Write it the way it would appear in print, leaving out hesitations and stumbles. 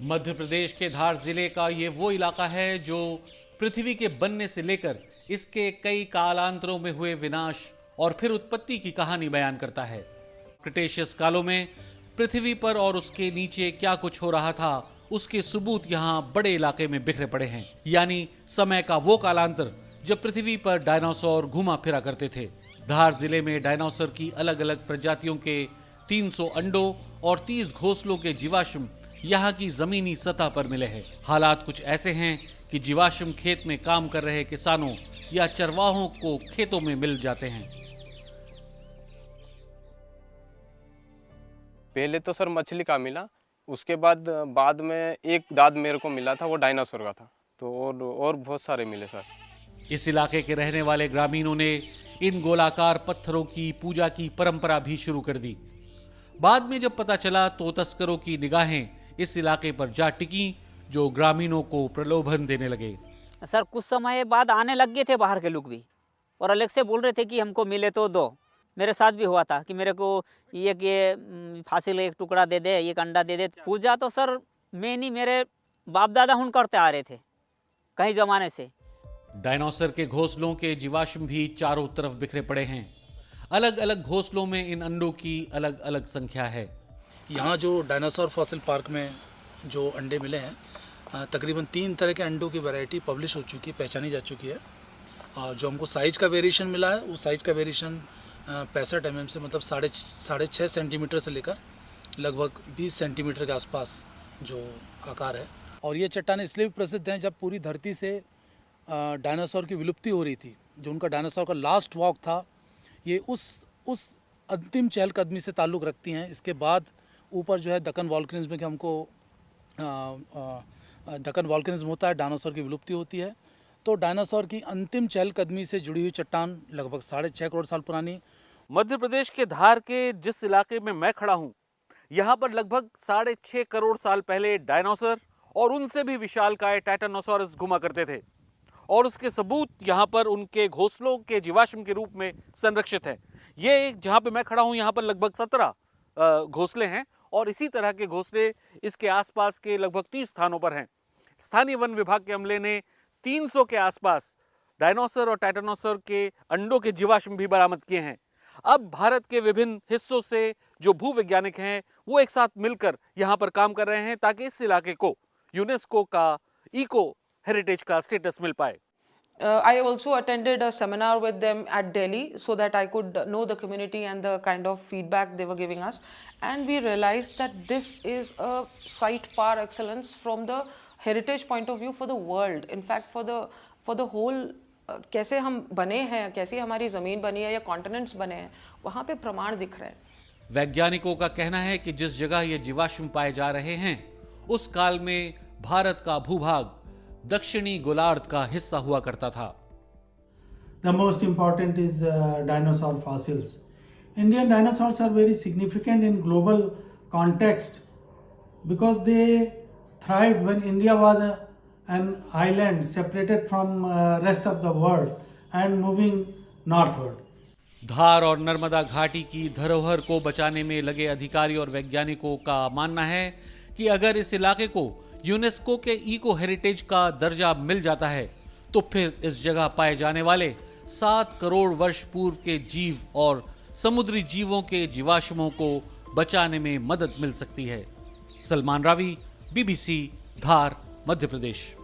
मध्य प्रदेश के धार जिले का ये वो इलाका है जो पृथ्वी के बनने से लेकर इसके कई कालांतरों में हुए विनाश और फिर उत्पत्ति की कहानी बयान करता है। क्रिटेशियस कालों में पृथ्वी पर और उसके नीचे क्या कुछ हो रहा था, उसके सबूत यहाँ बड़े इलाके में बिखरे पड़े हैं। यानी समय का वो कालांतर जब पृथ्वी पर डायनासोर घुमा फिरा करते थे। धार जिले में डायनासोर की अलग अलग प्रजातियों के 300 अंडों और 30 घोंसलों के जीवाश्म यहाँ की जमीनी सतह पर मिले हैं। हालात कुछ ऐसे हैं कि जीवाश्म खेत में काम कर रहे किसानों या चरवाहों को खेतों में मिल जाते हैं। पहले तो सर मछली का मिला, उसके बाद में एक दांत मेरे को मिला था, वो डायनासोर का था। तो और बहुत सारे मिले सर। इस इलाके के रहने वाले ग्रामीणों ने इन गोलाकार पत्थरों की पूजा की परंपरा भी शुरू कर दी। बाद में जब पता चला तो तस्करों की निगाहें इस इलाके पर जा टिकी, जो ग्रामीणों को प्रलोभन देने लगे। सर कुछ समय बाद आने लग गए थे बाहर के लोग भी, और अलग से बोल रहे थे कि हमको मिले तो दो। मेरे साथ भी हुआ था कि मेरे को ये फांसी का एक टुकड़ा दे दे, एक अंडा दे दे। पूजा तो सर मैं नहीं, मेरे बाप दादा हुन करते आ रहे थे कई जमाने से। डायनासोर के घोंसलों के जीवाश्म भी चारों तरफ बिखरे पड़े हैं। अलग अलग घोंसलों में इन अंडों की अलग अलग संख्या है। यहाँ जो डायनासोर फॉसिल पार्क में जो अंडे मिले हैं, तकरीबन 3 तरह के अंडों की वैरायटी पब्लिश हो चुकी है, पहचानी जा चुकी है। और जो हमको साइज का वेरिएशन मिला है, वो साइज का वेरिएशन 65 mm से, मतलब 6.5 सेंटीमीटर से लेकर लगभग 20 सेंटीमीटर के आसपास जो आकार है। और ये चट्टानें इसलिए भी प्रसिद्ध हैं, जब पूरी धरती से डायनासोर की विलुप्ति हो रही थी, जो उनका डायनासोर का लास्ट वॉक था, ये उस अंतिम चहलकदमी से ताल्लुक़ रखती हैं। इसके बाद ऊपर जो है दक्कन वॉल्केनिज्म में, कि हमको दक्कन वॉल्केनिज्म होता है, डायनासोर की विलुप्ति होती है। तो डायनासोर की अंतिम चहलकदमी से जुड़ी हुई चट्टान लगभग 6.5 करोड़ साल पुरानी। मध्य प्रदेश के धार के जिस इलाके में मैं खड़ा हूँ, यहाँ पर लगभग 6.5 करोड़ साल पहले डायनासोर और उनसे भी विशालकाय टाइटानोसॉरस घुमा करते थे, और उसके सबूत यहाँ पर उनके घोंसलों के जीवाश्म के रूप में संरक्षित है। ये जहाँ पे मैं खड़ा हूँ, यहाँ पर लगभग 17 घोंसले हैं, और इसी तरह के घोंसले इसके आसपास के लगभग 30 स्थानों पर हैं। स्थानीय वन विभाग के अमले ने 300 के आसपास डायनासोर और टाइटानोसोर के अंडों के जीवाश्म भी बरामद किए हैं। अब भारत के विभिन्न हिस्सों से जो भूवैज्ञानिक हैं, वो एक साथ मिलकर यहाँ पर काम कर रहे हैं ताकि इस इलाके को यूनेस्को का इको हेरिटेज का स्टेटस मिल पाए। I also attended a seminar with them at Delhi so that I could know the community and the kind of feedback they were giving us, and we realized that this is a site par excellence from the heritage point of view for the world. In fact, for the whole कैसे हम बने हैं, कैसी हमारी ज़मीन बनी है या कॉन्टिनेंट्स बने हैं, वहाँ पे प्रमाण दिख रहे हैं। वैज्ञानिकों का कहना है कि जिस जगह ये जीवाश्म पाए जा रहे हैं, उस काल में भारत का भूभाग दक्षिणी गोलार्ध का हिस्सा हुआ करता था। The most important is dinosaur fossils. Indian dinosaurs are very significant in global context because they thrived when India was an island separated from rest of the world and moving northward. धार और नर्मदा घाटी की धरोहर को बचाने में लगे अधिकारी और वैज्ञानिकों का मानना है कि अगर इस इलाके को यूनेस्को के इको हेरिटेज का दर्जा मिल जाता है, तो फिर इस जगह पाए जाने वाले 7 करोड़ वर्ष पूर्व के जीव और समुद्री जीवों के जीवाश्मों को बचाने में मदद मिल सकती है। सलमान रावी, BBC, धार, मध्य प्रदेश।